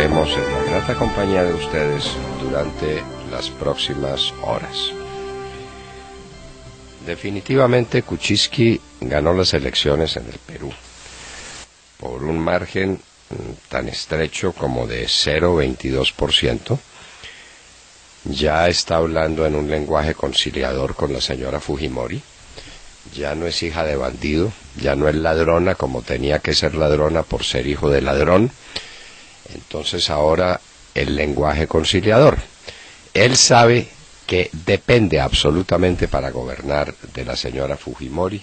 estaremos en la grata compañía de ustedes durante las próximas horas. Definitivamente Kuczynski ganó las elecciones en el Perú por un margen tan estrecho como de 0,22%. Ya está hablando en un lenguaje conciliador con la señora Fujimori. Ya no es hija de bandido, ya no es ladrona como tenía que ser ladrona por ser hijo de ladrón. Entonces ahora el lenguaje conciliador. Él sabe que depende absolutamente para gobernar de la señora Fujimori,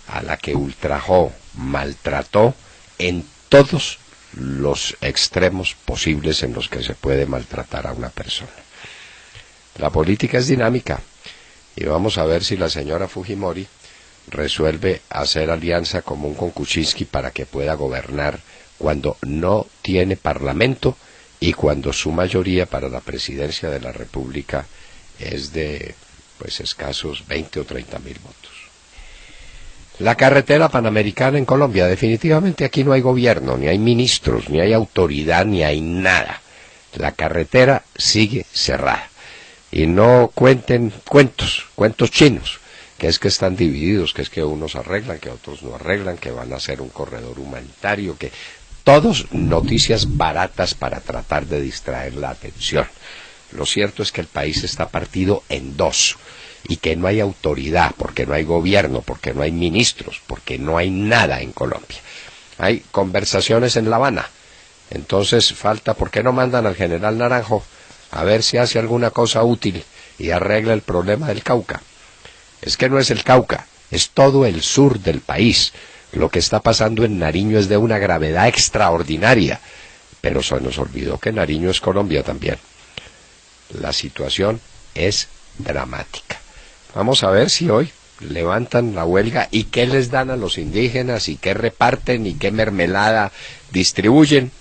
a la que ultrajó, maltrató en todos los extremos posibles en los que se puede maltratar a una persona. La política es dinámica y vamos a ver si la señora Fujimori resuelve hacer alianza común con Kuczynski para que pueda gobernar cuando no tiene parlamento y cuando su mayoría para la presidencia de la República es de escasos 20 o 30 mil votos. La carretera panamericana en Colombia, definitivamente aquí no hay gobierno, ni hay ministros, ni hay autoridad, ni hay nada. La carretera sigue cerrada. Y no cuenten cuentos chinos, que es que están divididos, que es que unos arreglan, que otros no arreglan, que van a hacer un corredor humanitario, que todos noticias baratas para tratar de distraer la atención. Lo cierto es que el país está partido en dos y que no hay autoridad, porque no hay gobierno, porque no hay ministros, porque no hay nada en Colombia. Hay conversaciones en La Habana. Entonces falta, ¿por qué no mandan al general Naranjo a ver si hace alguna cosa útil y arregla el problema del Cauca? Es que no es el Cauca, es todo el sur del país. Lo que está pasando en Nariño es de una gravedad extraordinaria, pero se nos olvidó que Nariño es Colombia también. La situación es dramática. Vamos a ver si hoy levantan la huelga y qué les dan a los indígenas y qué reparten y qué mermelada distribuyen.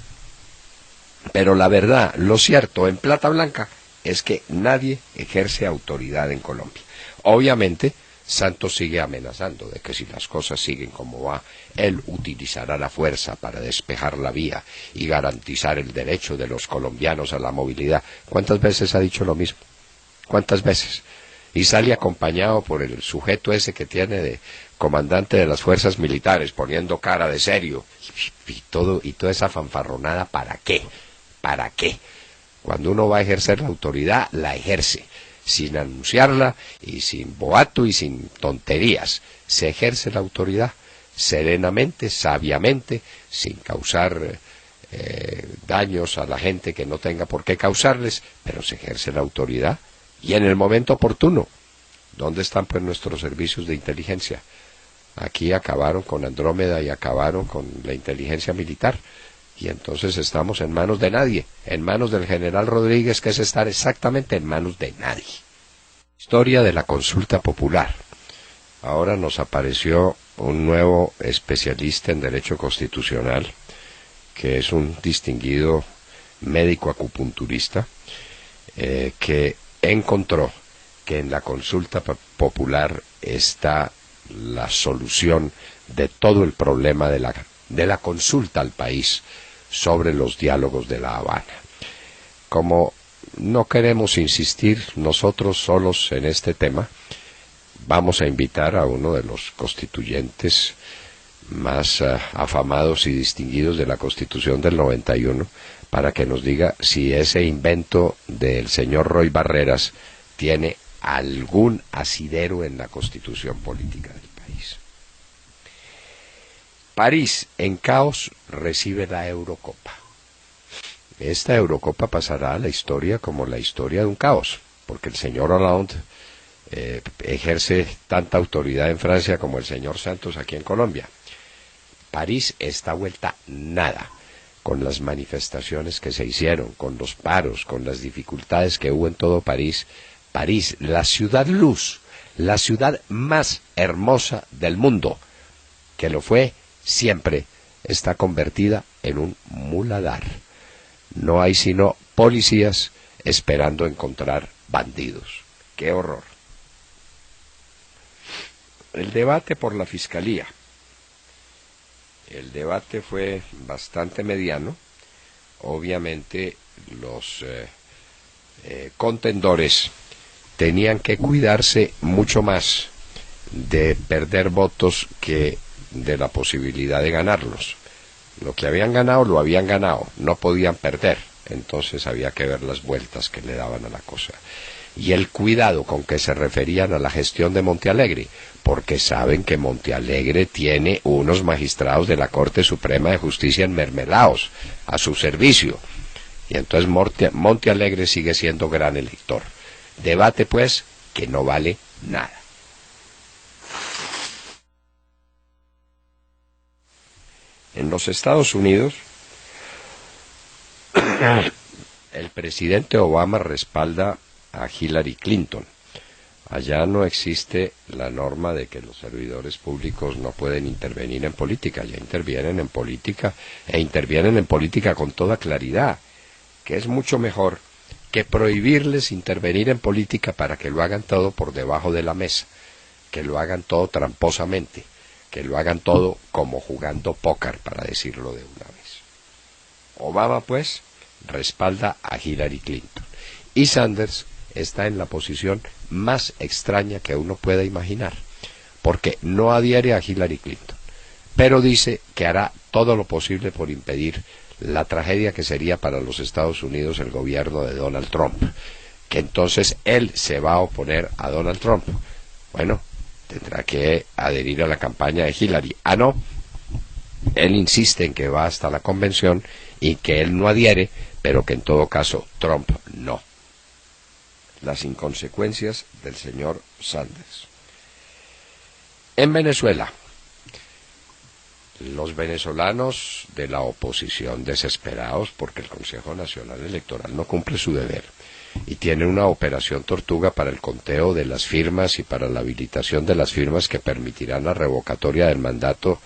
Pero la verdad, lo cierto en plata blanca es que nadie ejerce autoridad en Colombia. Obviamente, Santos sigue amenazando de que si las cosas siguen como va, él utilizará la fuerza para despejar la vía y garantizar el derecho de los colombianos a la movilidad. ¿Cuántas veces ha dicho lo mismo? ¿Cuántas veces? Y sale acompañado por el sujeto ese que tiene de comandante de las fuerzas militares, poniendo cara de serio. Y toda esa fanfarronada, ¿para qué? ¿Para qué? Cuando uno va a ejercer la autoridad, la ejerce, sin anunciarla y sin boato y sin tonterías. Se ejerce la autoridad serenamente, sabiamente, sin causar daños a la gente que no tenga por qué causarles, pero se ejerce la autoridad y en el momento oportuno. ¿Dónde están pues nuestros servicios de inteligencia? Aquí acabaron con Andrómeda y acabaron con la inteligencia militar. Y entonces estamos en manos de nadie, en manos del general Rodríguez, que es estar exactamente en manos de nadie. Historia de la consulta popular. Ahora nos apareció un nuevo especialista en derecho constitucional, que es un distinguido médico acupunturista, que encontró que en la consulta popular está la solución de todo el problema de la consulta al país sobre los diálogos de La Habana. Como no queremos insistir nosotros solos en este tema, vamos a invitar a uno de los constituyentes más afamados y distinguidos de la Constitución del 91 para que nos diga si ese invento del señor Roy Barreras tiene algún asidero en la Constitución política del país. París, en caos, recibe la Eurocopa. Esta Eurocopa pasará a la historia como la historia de un caos, porque el señor Hollande ejerce tanta autoridad en Francia como el señor Santos aquí en Colombia. París está vuelta nada, con las manifestaciones que se hicieron, con los paros, con las dificultades que hubo en todo París. París, la ciudad luz, la ciudad más hermosa del mundo, que lo fue siempre, está convertida en un muladar. No hay sino policías esperando encontrar bandidos. ¡Qué horror! El debate por la fiscalía. El debate fue bastante mediano. obviamente los contendores tenían que cuidarse mucho más de perder votos que de la posibilidad de ganarlos. Lo que habían ganado, lo habían ganado, no podían perder, entonces había que ver las vueltas que le daban a la cosa. Y el cuidado con que se referían a la gestión de Montealegre, porque saben que Montealegre tiene unos magistrados de la Corte Suprema de Justicia enmermelados a su servicio, y entonces Montealegre sigue siendo gran elector. Debate, pues, que no vale nada. En los Estados Unidos, el presidente Obama respalda a Hillary Clinton. Allá no existe la norma de que los servidores públicos no pueden intervenir en política. Ya intervienen en política, e intervienen en política con toda claridad, que es mucho mejor que prohibirles intervenir en política para que lo hagan todo por debajo de la mesa, que lo hagan todo tramposamente, que lo hagan todo como jugando póker, para decirlo de una vez. Obama, pues, respalda a Hillary Clinton. Y Sanders está en la posición más extraña que uno pueda imaginar, porque no adhiere a Hillary Clinton, pero dice que hará todo lo posible por impedir la tragedia que sería para los Estados Unidos el gobierno de Donald Trump, que entonces él se va a oponer a Donald Trump. Bueno, tendrá que adherir a la campaña de Hillary. Ah, no, él insiste en que va hasta la convención y que él no adhiere, pero que en todo caso Trump no. Las inconsecuencias del señor Sanders. En Venezuela, los venezolanos de la oposición desesperados porque el Consejo Nacional Electoral no cumple su deber y tiene una operación tortuga para el conteo de las firmas y para la habilitación de las firmas que permitirán la revocatoria del mandato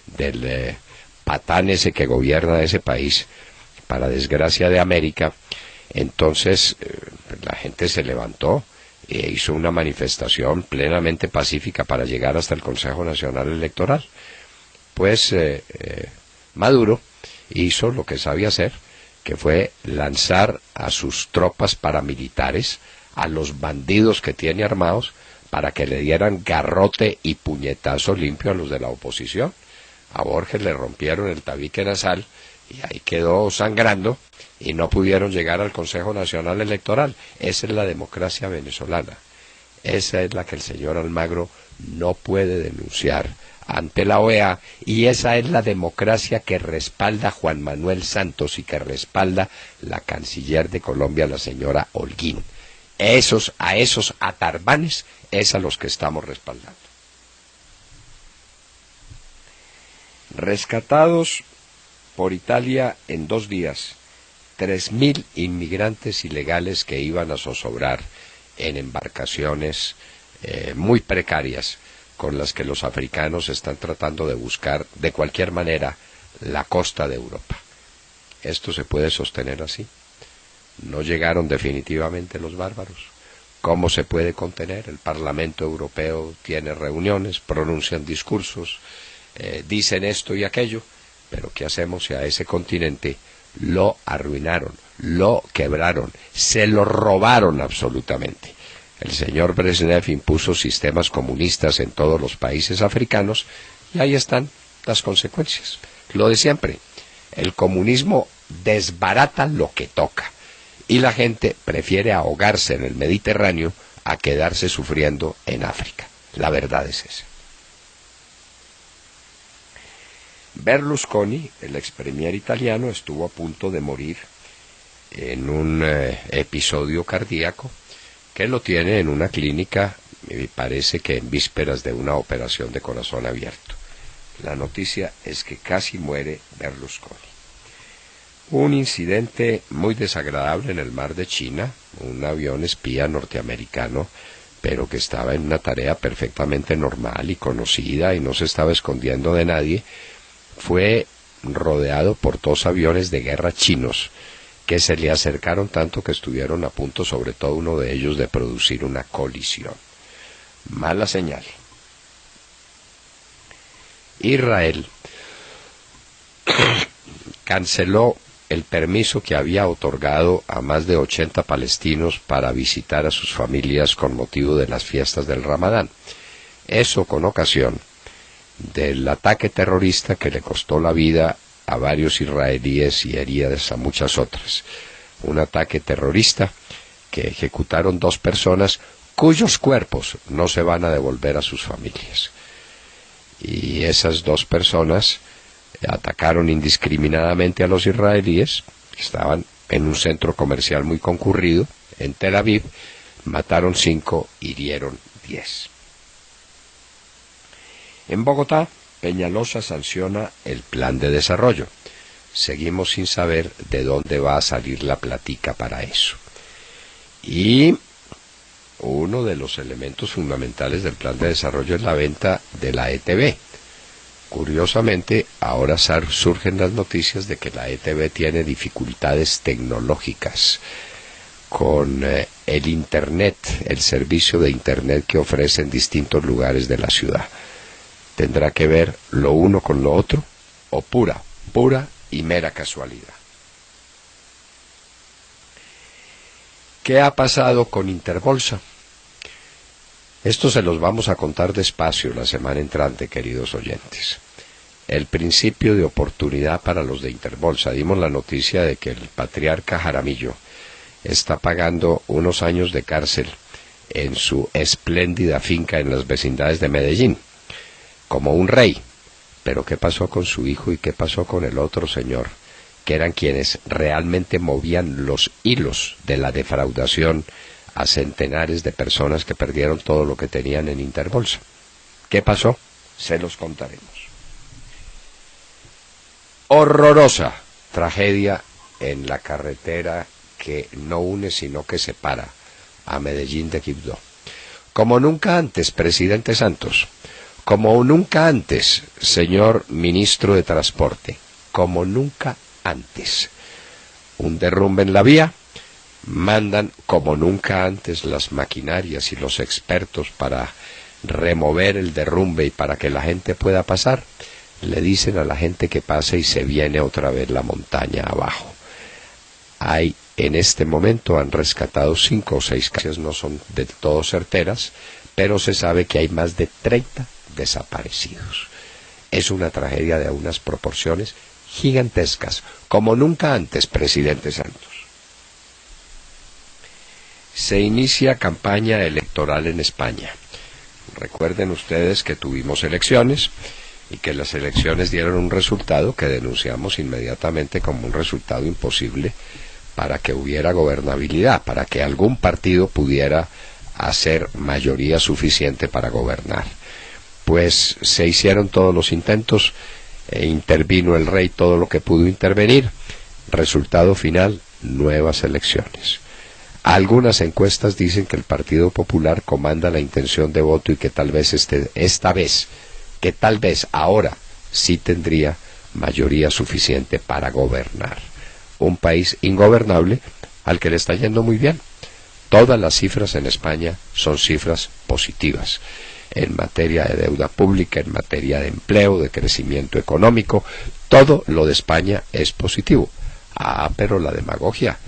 del patán ese que gobierna ese país, para desgracia de América. Entonces la gente se levantó e hizo una manifestación plenamente pacífica para llegar hasta el Consejo Nacional Electoral. Pues Maduro hizo lo que sabía hacer, que fue lanzar a sus tropas paramilitares, a los bandidos que tiene armados, para que le dieran garrote y puñetazo limpio a los de la oposición. A Borges le rompieron el tabique nasal y ahí quedó sangrando y no pudieron llegar al Consejo Nacional Electoral. Esa es la democracia venezolana. Esa es la que el señor Almagro no puede denunciar ante la OEA, y esa es la democracia que respalda Juan Manuel Santos y que respalda la canciller de Colombia, la señora Holguín. A esos atarbanes es a los que estamos respaldando. Rescatados por Italia en 2 días, 3.000 inmigrantes ilegales que iban a zozobrar en embarcaciones muy precarias, con las que los africanos están tratando de buscar de cualquier manera la costa de Europa. ¿Esto se puede sostener así? ¿No llegaron definitivamente los bárbaros? ¿Cómo se puede contener? El Parlamento Europeo tiene reuniones, pronuncian discursos, dicen esto y aquello, pero ¿qué hacemos si a ese continente lo arruinaron, lo quebraron, se lo robaron absolutamente? El señor Brezhnev impuso sistemas comunistas en todos los países africanos y ahí están las consecuencias. Lo de siempre, el comunismo desbarata lo que toca y la gente prefiere ahogarse en el Mediterráneo a quedarse sufriendo en África. La verdad es esa. Berlusconi, el ex premier italiano, estuvo a punto de morir en un episodio cardíaco que lo tiene en una clínica, me parece que en vísperas de una operación de corazón abierto. La noticia es que casi muere Berlusconi. Un incidente muy desagradable en el mar de China, un avión espía norteamericano, pero que estaba en una tarea perfectamente normal y conocida y no se estaba escondiendo de nadie, fue rodeado por 2 aviones de guerra chinos, que se le acercaron tanto que estuvieron a punto, sobre todo uno de ellos, de producir una colisión. Mala señal. Israel canceló el permiso que había otorgado a más de 80 palestinos para visitar a sus familias con motivo de las fiestas del Ramadán. Eso con ocasión del ataque terrorista que le costó la vida a varios israelíes y heridas a muchas otras. Un ataque terrorista que ejecutaron 2 personas cuyos cuerpos no se van a devolver a sus familias. Y esas 2 personas atacaron indiscriminadamente a los israelíes, que estaban en un centro comercial muy concurrido en Tel Aviv, mataron 5, hirieron 10. En Bogotá, Peñalosa sanciona el plan de desarrollo. Seguimos sin saber de dónde va a salir la platica para eso. Y uno de los elementos fundamentales del plan de desarrollo es la venta de la ETB. Curiosamente, ahora surgen las noticias de que la ETB tiene dificultades tecnológicas con el Internet, el servicio de Internet que ofrece en distintos lugares de la ciudad. ¿Tendrá que ver lo uno con lo otro o pura y mera casualidad? ¿Qué ha pasado con Interbolsa? Esto se los vamos a contar despacio la semana entrante, queridos oyentes. El principio de oportunidad para los de Interbolsa. Dimos la noticia de que el patriarca Jaramillo está pagando unos años de cárcel en su espléndida finca en las vecindades de Medellín, como un rey. Pero ¿qué pasó con su hijo y qué pasó con el otro señor, que eran quienes realmente movían los hilos de la defraudación a centenares de personas que perdieron todo lo que tenían en Interbolsa? ¿Qué pasó? Se los contaremos. Horrorosa tragedia en la carretera que no une sino que separa a Medellín de Quibdó. Como nunca antes, presidente Santos, como nunca antes, señor ministro de Transporte, como nunca antes. Un derrumbe en la vía, mandan como nunca antes las maquinarias y los expertos para remover el derrumbe y para que la gente pueda pasar. Le dicen a la gente que pase y se viene otra vez la montaña abajo. En este momento han rescatado 5 o 6 casas, no son del todo certeras, pero se sabe que hay más de 30 desaparecidos. Es una tragedia de unas proporciones gigantescas, como nunca antes, presidente Santos. Se inicia campaña electoral en España. Recuerden ustedes que tuvimos elecciones y que las elecciones dieron un resultado que denunciamos inmediatamente como un resultado imposible para que hubiera gobernabilidad, para que algún partido pudiera hacer mayoría suficiente para gobernar. Pues se hicieron todos los intentos, intervino el rey todo lo que pudo intervenir. Resultado final, nuevas elecciones. Algunas encuestas dicen que el Partido Popular comanda la intención de voto y que tal vez ahora sí tendría mayoría suficiente para gobernar. Un país ingobernable al que le está yendo muy bien. Todas las cifras en España son cifras positivas. En materia de deuda pública, en materia de empleo, de crecimiento económico, todo lo de España es positivo. Pero la demagogia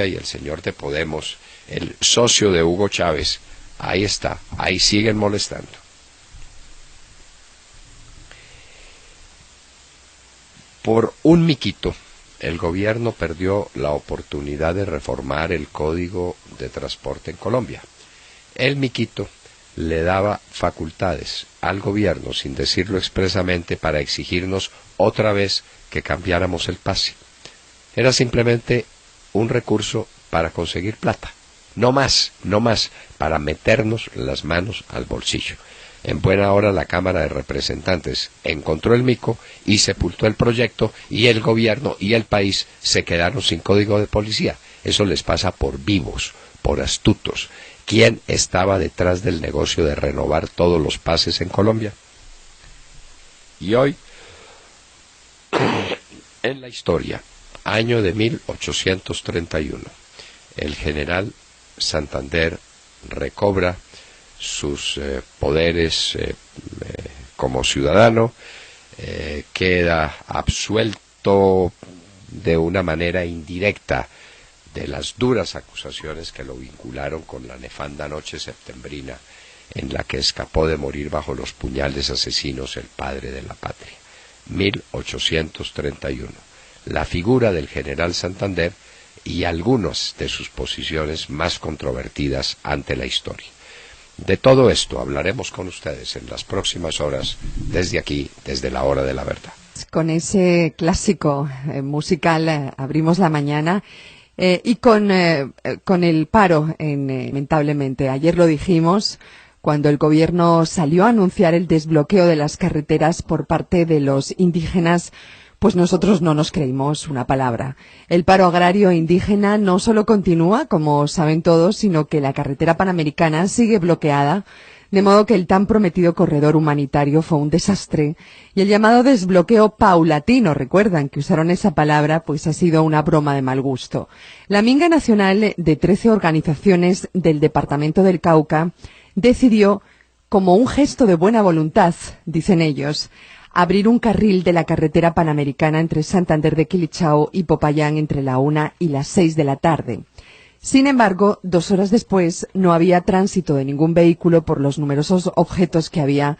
y el señor de Podemos, el socio de Hugo Chávez, ahí está, ahí siguen molestando. Por un miquito, el gobierno perdió la oportunidad de reformar el Código de Transporte en Colombia. El miquito le daba facultades al gobierno, sin decirlo expresamente, para exigirnos otra vez que cambiáramos el pase. Era simplemente un recurso para conseguir plata, no más, para meternos las manos al bolsillo. En buena hora la Cámara de Representantes encontró el mico y sepultó el proyecto, y el gobierno y el país se quedaron sin código de policía. Eso les pasa por vivos, por astutos. ¿Quién estaba detrás del negocio de renovar todos los pases en Colombia? Y hoy, en la historia, año de 1831, el general Santander recobra sus poderes como ciudadano, queda absuelto de una manera indirecta de las duras acusaciones que lo vincularon con la nefanda noche septembrina en la que escapó de morir bajo los puñales asesinos el padre de la patria. 1831. La figura del general Santander y algunas de sus posiciones más controvertidas ante la historia. De todo esto hablaremos con ustedes en las próximas horas, desde aquí, desde la hora de la verdad. Con ese clásico musical abrimos la mañana y con el paro, lamentablemente. Ayer lo dijimos, cuando el gobierno salió a anunciar el desbloqueo de las carreteras por parte de los indígenas, pues nosotros no nos creímos una palabra. El paro agrario indígena no solo continúa, como saben todos, sino que la carretera panamericana sigue bloqueada, de modo que el tan prometido corredor humanitario fue un desastre y el llamado desbloqueo paulatino, recuerdan que usaron esa palabra, pues ha sido una broma de mal gusto. La Minga Nacional de 13 organizaciones del departamento del Cauca decidió, como un gesto de buena voluntad, dicen ellos, abrir un carril de la carretera panamericana entre Santander de Quilichao y Popayán entre la 1 y las 6 de la tarde. Sin embargo, 2 horas después no había tránsito de ningún vehículo por los numerosos objetos que había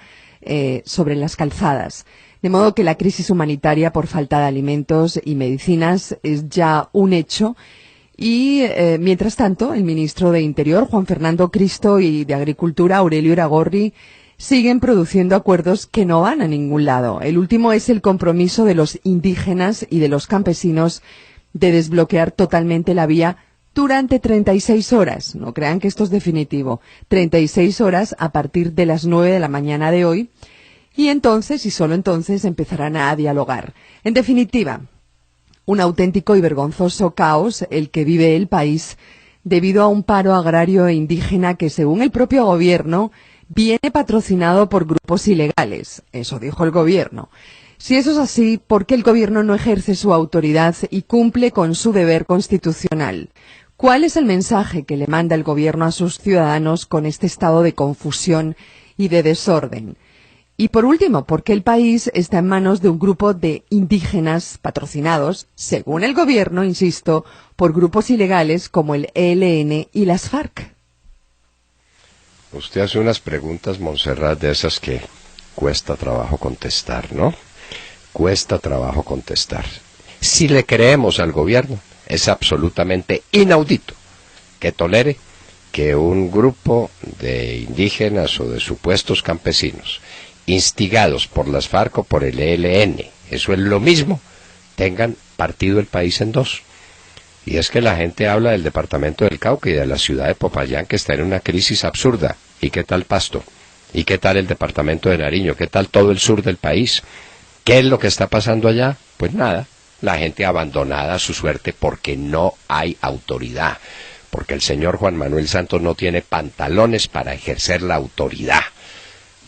sobre las calzadas. De modo que la crisis humanitaria por falta de alimentos y medicinas es ya un hecho. Y, mientras tanto, el ministro de Interior, Juan Fernando Cristo, y de Agricultura, Aurelio Iragorri, siguen produciendo acuerdos que no van a ningún lado. El último es el compromiso de los indígenas y de los campesinos de desbloquear totalmente la vía durante 36 horas. No crean que esto es definitivo. 36 horas a partir de las 9 de la mañana de hoy. Y entonces, y solo entonces, empezarán a dialogar. En definitiva, un auténtico y vergonzoso caos el que vive el país debido a un paro agrario e indígena que, según el propio gobierno, viene patrocinado por grupos ilegales. Eso dijo el gobierno. Si eso es así, ¿por qué el gobierno no ejerce su autoridad y cumple con su deber constitucional? ¿Cuál es el mensaje que le manda el gobierno a sus ciudadanos con este estado de confusión y de desorden? Y por último, ¿por qué el país está en manos de un grupo de indígenas patrocinados, según el gobierno, insisto, por grupos ilegales como el ELN y las FARC? Usted hace unas preguntas, Montserrat, de esas que cuesta trabajo contestar, ¿no? Cuesta trabajo contestar. Si le creemos al gobierno, es absolutamente inaudito que tolere que un grupo de indígenas o de supuestos campesinos, instigados por las FARC o por el ELN, eso es lo mismo, tengan partido el país en dos. Y es que la gente habla del departamento del Cauca y de la ciudad de Popayán, que está en una crisis absurda. ¿Y qué tal Pasto? ¿Y qué tal el departamento de Nariño? ¿Qué tal todo el sur del país? ¿Qué es lo que está pasando allá? Pues nada, la gente abandonada a su suerte porque no hay autoridad, porque el señor Juan Manuel Santos no tiene pantalones para ejercer la autoridad.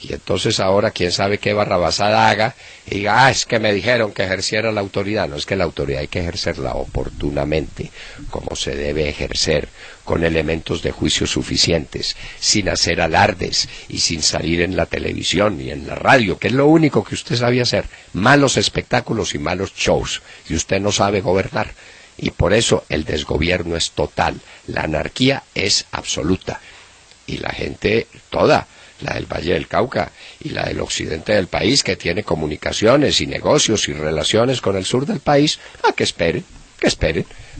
Y entonces ahora quién sabe qué barrabasada haga y diga, es que me dijeron que ejerciera la autoridad. No, es que la autoridad hay que ejercerla oportunamente, como se debe ejercer, con elementos de juicio suficientes, sin hacer alardes y sin salir en la televisión y en la radio, que es lo único que usted sabe hacer, malos espectáculos y malos shows, y usted no sabe gobernar. Y por eso el desgobierno es total, la anarquía es absoluta, y la gente toda, la del Valle del Cauca y la del occidente del país, que tiene comunicaciones y negocios y relaciones con el sur del país, que esperen,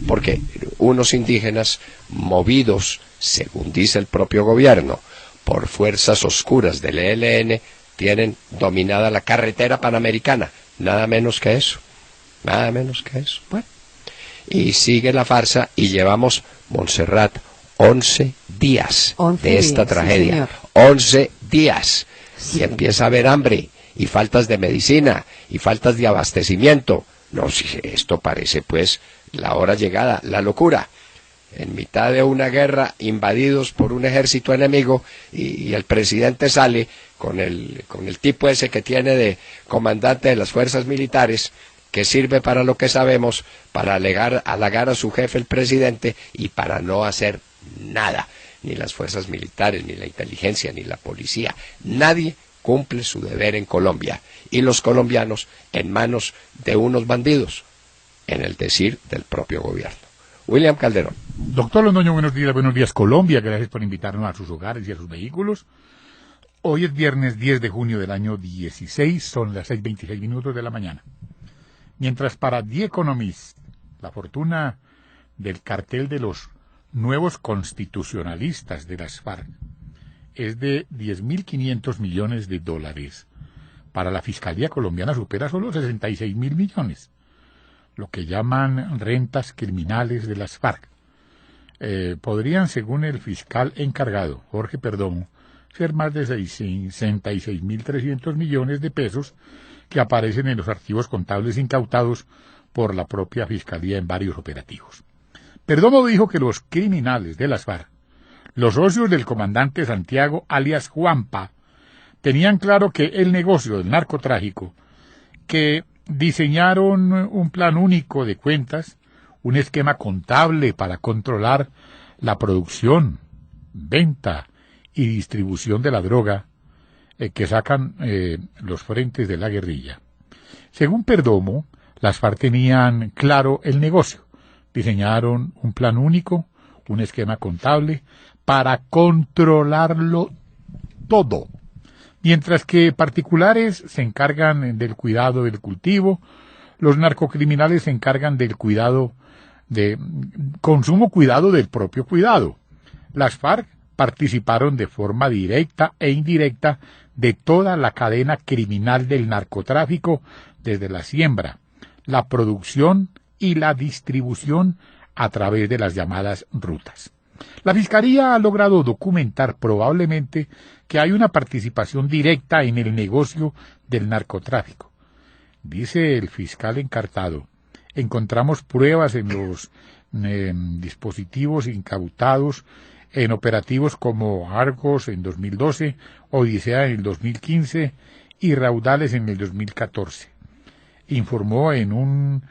porque unos indígenas movidos, según dice el propio gobierno, por fuerzas oscuras del ELN, tienen dominada la carretera panamericana, nada menos que eso, nada menos que eso. Bueno, y sigue la farsa y llevamos, Montserrat, 11 días de esta tragedia, sí, 11 días, sí. Y empieza a haber hambre, y faltas de medicina, y faltas de abastecimiento. No, si esto parece pues la hora llegada, la locura. En mitad de una guerra, invadidos por un ejército enemigo, y el presidente sale con el tipo ese que tiene de comandante de las fuerzas militares, que sirve para lo que sabemos, para halagar a su jefe, el presidente, y para no hacer nada, ni las fuerzas militares, ni la inteligencia, ni la policía. Nadie cumple su deber en Colombia, y los colombianos en manos de unos bandidos, en el decir del propio gobierno. William Calderón. Doctor Londoño, buenos días Colombia, gracias por invitarnos a sus hogares y a sus vehículos. Hoy es viernes 10 de junio del año 16, son las 6:26 de la mañana. Mientras para The Economist, la fortuna del cartel de los nuevos constitucionalistas de las FARC es de 10.500 millones de dólares. Para la Fiscalía colombiana supera solo 66.000 millones, lo que llaman rentas criminales de las FARC. Podrían, según el fiscal encargado, Jorge Perdomo, ser más de 66.300 millones de pesos que aparecen en los archivos contables incautados por la propia Fiscalía en varios operativos. Perdomo dijo que los criminales de las FARC, los socios del comandante Santiago, alias Juanpa, tenían claro que el negocio del narcotráfico, que diseñaron un plan único de cuentas, un esquema contable para controlar la producción, venta y distribución de la droga que sacan los frentes de la guerrilla. Según Perdomo, las FARC tenían claro el negocio, diseñaron un plan único, un esquema contable para controlarlo todo. Mientras que particulares se encargan del cuidado del cultivo, los narcocriminales se encargan del cuidado cuidado del propio cuidado. Las FARC participaron de forma directa e indirecta de toda la cadena criminal del narcotráfico, desde la siembra, la producción y la distribución a través de las llamadas rutas. La Fiscalía ha logrado documentar probablemente que hay una participación directa en el negocio del narcotráfico. Dice el fiscal encartado, encontramos pruebas en los dispositivos incautados en operativos como Argos en 2012, Odisea en el 2015 y Raudales en el 2014. Informó en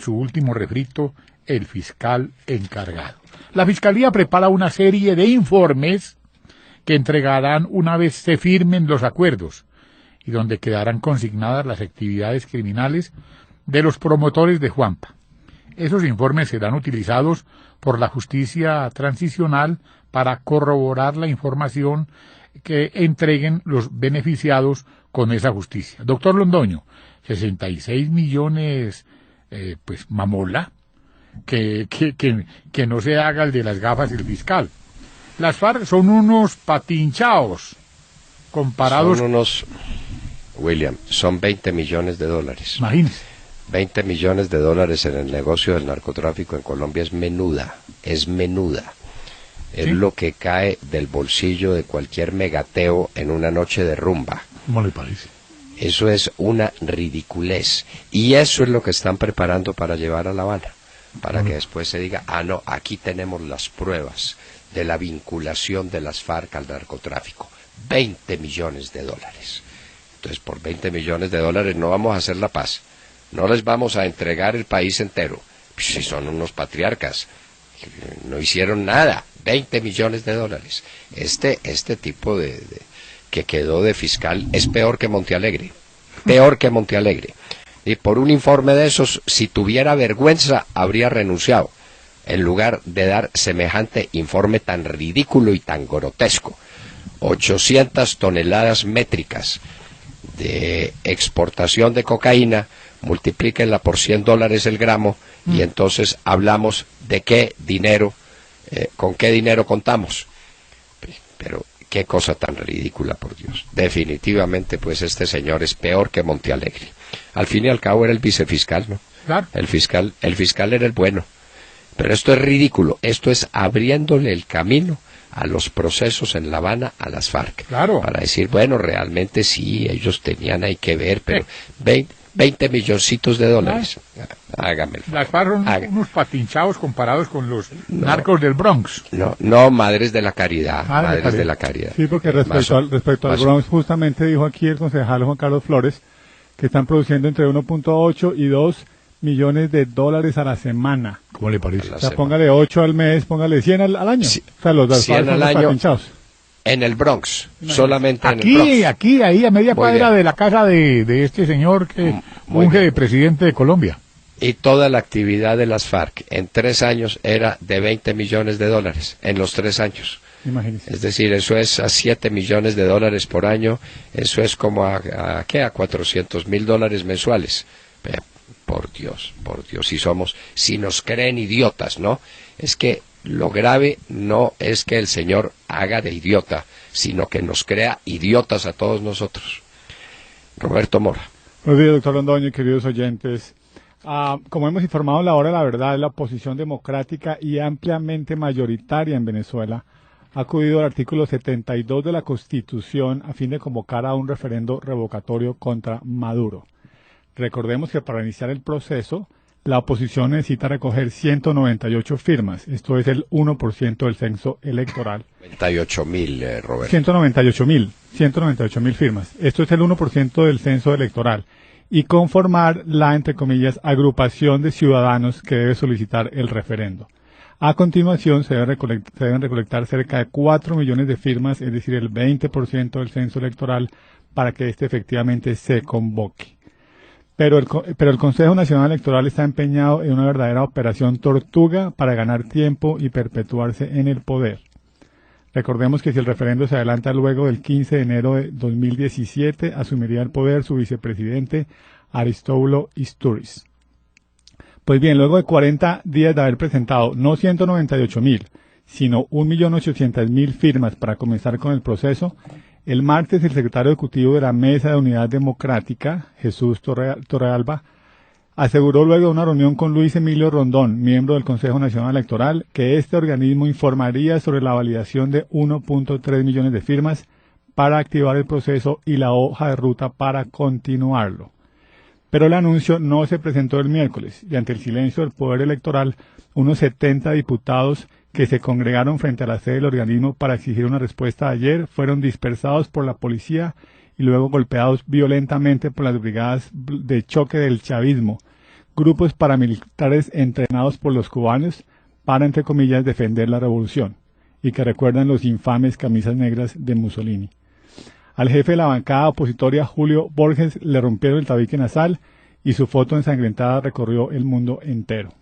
su último refrito el fiscal encargado. La Fiscalía prepara una serie de informes que entregarán una vez se firmen los acuerdos y donde quedarán consignadas las actividades criminales de los promotores de Juanpa. Esos informes serán utilizados por la justicia transicional para corroborar la información que entreguen los beneficiados con esa justicia. Doctor Londoño, 66 millones, mamola, que no se haga el de las gafas el fiscal. Las FARC son unos patinchaos comparados... Son 20 millones de dólares. Imagínese. 20 millones de dólares en el negocio del narcotráfico en Colombia es menuda. Es ¿Sí? lo que cae del bolsillo de cualquier megateo en una noche de rumba. ¿Cómo le parece? Eso es una ridiculez. Y eso es lo que están preparando para llevar a La Habana. Para que después se diga, no, aquí tenemos las pruebas de la vinculación de las FARC al narcotráfico. 20 millones de dólares. Entonces, por 20 millones de dólares no vamos a hacer la paz. No les vamos a entregar el país entero. Pues si son unos patriarcas, no hicieron nada. 20 millones de dólares. Este tipo que quedó de fiscal es peor que Montealegre. Peor que Montealegre. Y por un informe de esos, si tuviera vergüenza, habría renunciado, en lugar de dar semejante informe tan ridículo y tan grotesco. 800 toneladas métricas de exportación de cocaína, multiplíquenla por $100 el gramo, y entonces hablamos de qué dinero, con qué dinero contamos. Pero qué cosa tan ridícula, por Dios. Definitivamente, pues este señor es peor que Montealegre. Al fin y al cabo era el vicefiscal, ¿no? Claro. El fiscal era el bueno. Pero esto es ridículo. Esto es abriéndole el camino a los procesos en La Habana a las FARC. Claro. Para decir, bueno, realmente sí, ellos tenían ahí que ver, pero 20 milloncitos de dólares. Hágamelo. Las FARC son unos patinchados comparados con los narcos del Bronx. No, madres de la caridad. Madres de la caridad. Sí, porque respecto al Bronx, justamente dijo aquí el concejal Juan Carlos Flores que están produciendo entre 1.8 y 2 millones de dólares a la semana. ¿Cómo le parece? O sea, póngale 8 al mes, póngale 100 al año. Sí, o sea, los 100 al año en el Bronx, solamente en el Bronx. Ahí, a media cuadra de la casa de este señor que unge de presidente de Colombia. Y toda la actividad de las FARC en 3 años era de $20 millones en los 3 años. Imagínese. Es decir, eso es a $7 millones por año, eso es como a $400,000 mensuales. Por Dios, si nos creen idiotas, ¿no? Es que lo grave no es que el Señor haga de idiota, sino que nos crea idiotas a todos nosotros. Roberto Mora. Buenos días, doctor Londoño y queridos oyentes. Como hemos informado en la hora de la verdad, la oposición democrática y ampliamente mayoritaria en Venezuela ha acudido al artículo 72 de la Constitución a fin de convocar a un referendo revocatorio contra Maduro. Recordemos que para iniciar el proceso, la oposición necesita recoger 198 firmas. Esto es el 1% del censo electoral. 98.000, Roberto. 198.000 firmas. Esto es el 1% del censo electoral. Y conformar la, entre comillas, agrupación de ciudadanos que debe solicitar el referendo. A continuación, se deben recolectar cerca de 4 millones de firmas, es decir, el 20% del censo electoral, para que éste efectivamente se convoque. Pero el Consejo Nacional Electoral está empeñado en una verdadera operación tortuga para ganar tiempo y perpetuarse en el poder. Recordemos que si el referendo se adelanta luego del 15 de enero de 2017, asumiría el poder su vicepresidente Aristóbulo Istúriz. Pues bien, luego de 40 días de haber presentado no 198.000, sino 1.800.000 firmas para comenzar con el proceso, el martes el secretario ejecutivo de la Mesa de Unidad Democrática, Jesús Torrealba, aseguró luego de una reunión con Luis Emilio Rondón, miembro del Consejo Nacional Electoral, que este organismo informaría sobre la validación de 1.3 millones de firmas para activar el proceso y la hoja de ruta para continuarlo. Pero el anuncio no se presentó el miércoles, y ante el silencio del Poder Electoral, unos 70 diputados que se congregaron frente a la sede del organismo para exigir una respuesta ayer fueron dispersados por la policía y luego golpeados violentamente por las brigadas de choque del chavismo, grupos paramilitares entrenados por los cubanos para, entre comillas, defender la revolución, y que recuerdan los infames camisas negras de Mussolini. Al jefe de la bancada opositoria, Julio Borges, le rompieron el tabique nasal y su foto ensangrentada recorrió el mundo entero.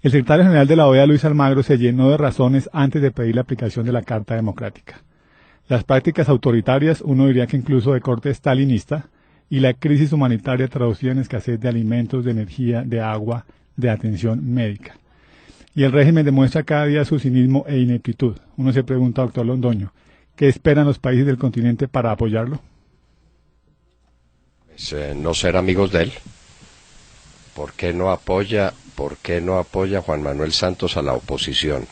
El secretario general de la OEA, Luis Almagro, se llenó de razones antes de pedir la aplicación de la Carta Democrática. Las prácticas autoritarias, uno diría que incluso de corte stalinista, y la crisis humanitaria traducida en escasez de alimentos, de energía, de agua, de atención médica. Y el régimen demuestra cada día su cinismo e ineptitud. Uno se pregunta, doctor Londoño, ¿qué esperan los países del continente para apoyarlo? Pues, no ser amigos de él. ¿Por qué no apoya Juan Manuel Santos a la oposición?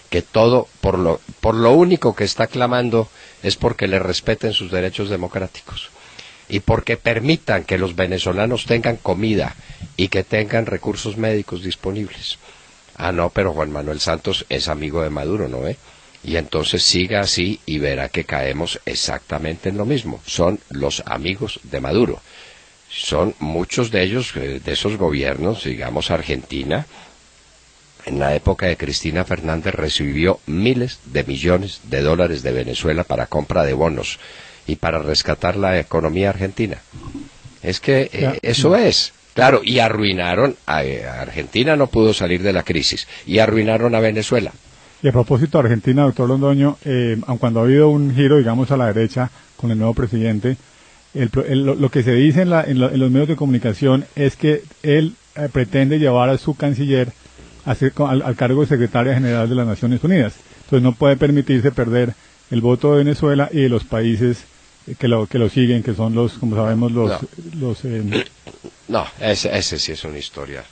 Que todo, por lo único que está clamando es porque le respeten sus derechos democráticos y porque permitan que los venezolanos tengan comida y que tengan recursos médicos disponibles. No, pero Juan Manuel Santos es amigo de Maduro, ¿no? Y entonces siga así y verá que caemos exactamente en lo mismo. Son los amigos de Maduro. Son muchos de ellos, de esos gobiernos, digamos Argentina, en la época de Cristina Fernández recibió miles de millones de dólares de Venezuela para compra de bonos y para rescatar la economía argentina. Es que eso es. Claro, y arruinaron, a Argentina no pudo salir de la crisis, y arruinaron a Venezuela. Y a propósito de Argentina, doctor Londoño, aun cuando ha habido un giro, digamos, a la derecha con el nuevo presidente, lo que se dice en los medios de comunicación es que él pretende llevar a su canciller al cargo de secretaria general de las Naciones Unidas. Entonces no puede permitirse perder el voto de Venezuela y de los países que lo siguen, que son los, como sabemos, No, ese sí es una historia.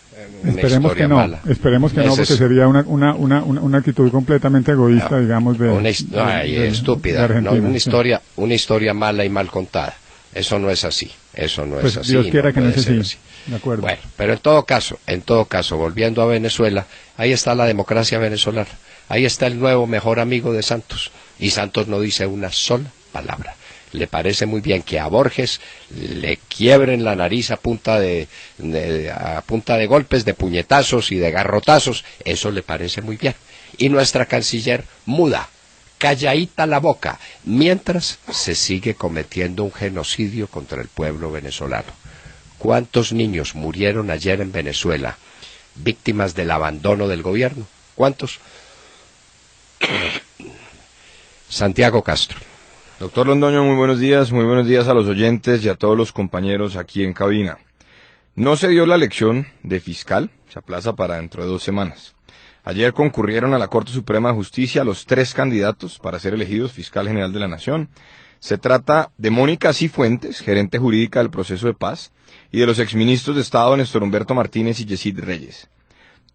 Esperemos que no, mala. Esperemos que no, porque sería una actitud completamente egoísta, digamos, estúpida, una historia mala y mal contada. Eso no es así, pues así. Dios quiera que no sea así. De acuerdo. Bueno, pero en todo caso, volviendo a Venezuela, ahí está la democracia venezolana, ahí está el nuevo mejor amigo de Santos, y Santos no dice una sola palabra. Le parece muy bien que a Borges le quiebren la nariz a punta de golpes, de puñetazos y de garrotazos, eso le parece muy bien. Y nuestra canciller muda, calladita la boca, mientras se sigue cometiendo un genocidio contra el pueblo venezolano. ¿Cuántos niños murieron ayer en Venezuela víctimas del abandono del gobierno? ¿Cuántos? Santiago Castro. Doctor Londoño, muy buenos días a los oyentes y a todos los compañeros aquí en cabina. No se dio la elección de fiscal, se aplaza para dentro de 2 semanas. Ayer concurrieron a la Corte Suprema de Justicia los 3 candidatos para ser elegidos fiscal general de la Nación. Se trata de Mónica Cifuentes, gerente jurídica del proceso de paz, y de los exministros de Estado Néstor Humberto Martínez y Yesid Reyes.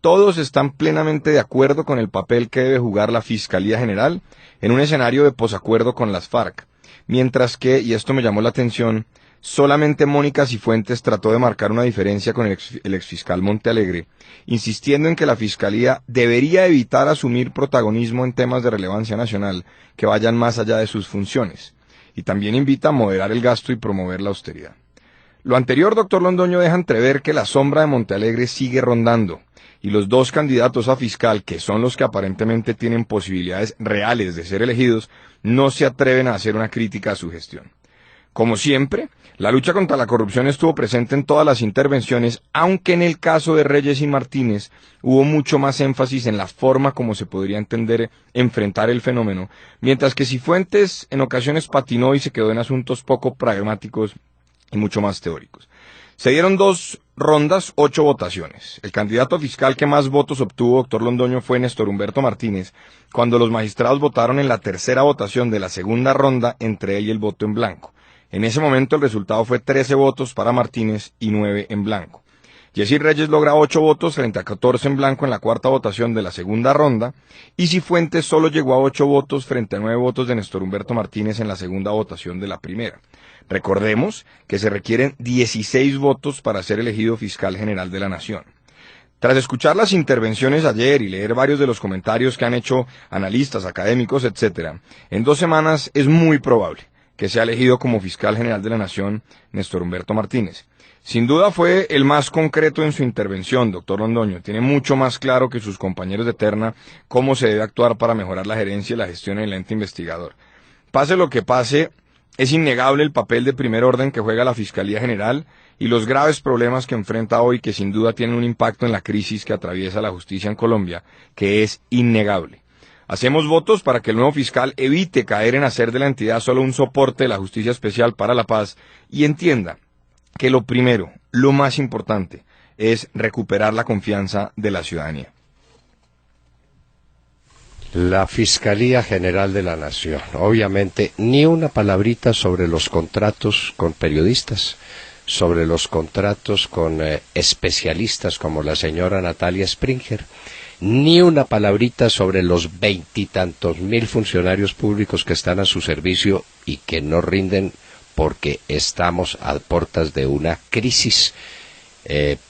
Todos están plenamente de acuerdo con el papel que debe jugar la Fiscalía General en un escenario de posacuerdo con las FARC, mientras que, y esto me llamó la atención, solamente Mónica Cifuentes trató de marcar una diferencia con el exfiscal Montealegre, insistiendo en que la Fiscalía debería evitar asumir protagonismo en temas de relevancia nacional que vayan más allá de sus funciones, y también invita a moderar el gasto y promover la austeridad. Lo anterior, doctor Londoño, deja entrever que la sombra de Montealegre sigue rondando, y los 2 candidatos a fiscal, que son los que aparentemente tienen posibilidades reales de ser elegidos, no se atreven a hacer una crítica a su gestión. Como siempre, la lucha contra la corrupción estuvo presente en todas las intervenciones, aunque en el caso de Reyes y Martínez hubo mucho más énfasis en la forma como se podría entender enfrentar el fenómeno, mientras que Cifuentes en ocasiones patinó y se quedó en asuntos poco pragmáticos y mucho más teóricos. Se dieron 2 rondas, 8 votaciones. El candidato fiscal que más votos obtuvo, doctor Londoño, fue Néstor Humberto Martínez, cuando los magistrados votaron en la tercera votación de la segunda ronda entre él y el voto en blanco. En ese momento el resultado fue 13 votos para Martínez y 9 en blanco. Yesid Reyes logra 8 votos frente a 14 en blanco en la cuarta votación de la segunda ronda, y Cifuentes solo llegó a 8 votos frente a 9 votos de Néstor Humberto Martínez en la segunda votación de la primera. Recordemos que se requieren 16 votos para ser elegido fiscal general de la Nación. Tras escuchar las intervenciones ayer y leer varios de los comentarios que han hecho analistas, académicos, etc., en 2 semanas es muy probable que sea elegido como fiscal general de la Nación Néstor Humberto Martínez. Sin duda fue el más concreto en su intervención, doctor Londoño. Tiene mucho más claro que sus compañeros de terna cómo se debe actuar para mejorar la gerencia y la gestión en el ente investigador. Pase lo que pase, es innegable el papel de primer orden que juega la Fiscalía General y los graves problemas que enfrenta hoy, que sin duda tienen un impacto en la crisis que atraviesa la justicia en Colombia, que es innegable. Hacemos votos para que el nuevo fiscal evite caer en hacer de la entidad solo un soporte de la Justicia Especial para la Paz y entienda que lo primero, lo más importante, es recuperar la confianza de la ciudadanía. La Fiscalía General de la Nación, obviamente, ni una palabrita sobre los contratos con periodistas, sobre los contratos con especialistas como la señora Natalia Springer, ni una palabrita sobre los 20 y tantos mil funcionarios públicos que están a su servicio y que no rinden porque estamos a puertas de una crisis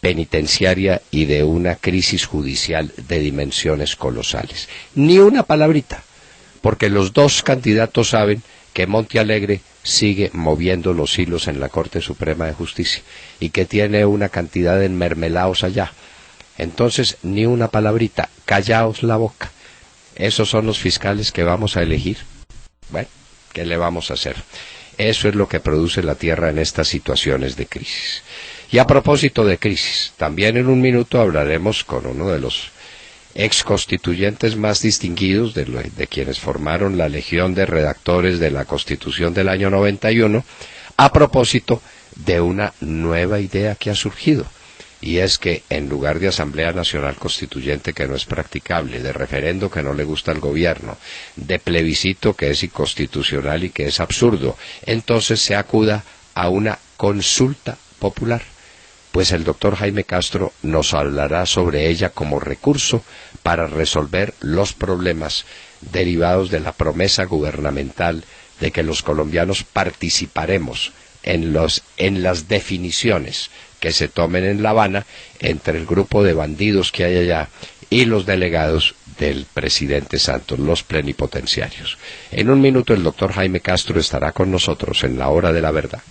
penitenciaria y de una crisis judicial de dimensiones colosales. Ni una palabrita, porque los 2 candidatos saben que Montealegre sigue moviendo los hilos en la Corte Suprema de Justicia y que tiene una cantidad de enmermelados allá. Entonces, ni una palabrita, callaos la boca. Esos son los fiscales que vamos a elegir. Bueno, ¿qué le vamos a hacer? Eso es lo que produce la tierra en estas situaciones de crisis. Y a propósito de crisis, también en un minuto hablaremos con uno de los exconstituyentes más distinguidos de quienes formaron la legión de redactores de la Constitución del año 91, a propósito de una nueva idea que ha surgido. Y es que en lugar de Asamblea Nacional Constituyente, que no es practicable, de referendo que no le gusta al gobierno, de plebiscito que es inconstitucional y que es absurdo, entonces se acuda a una consulta popular. Pues el doctor Jaime Castro nos hablará sobre ella como recurso para resolver los problemas derivados de la promesa gubernamental de que los colombianos participaremos en las definiciones que se tomen en La Habana entre el grupo de bandidos que hay allá y los delegados del presidente Santos, los plenipotenciarios. En un minuto el doctor Jaime Castro estará con nosotros en La Hora de la Verdad.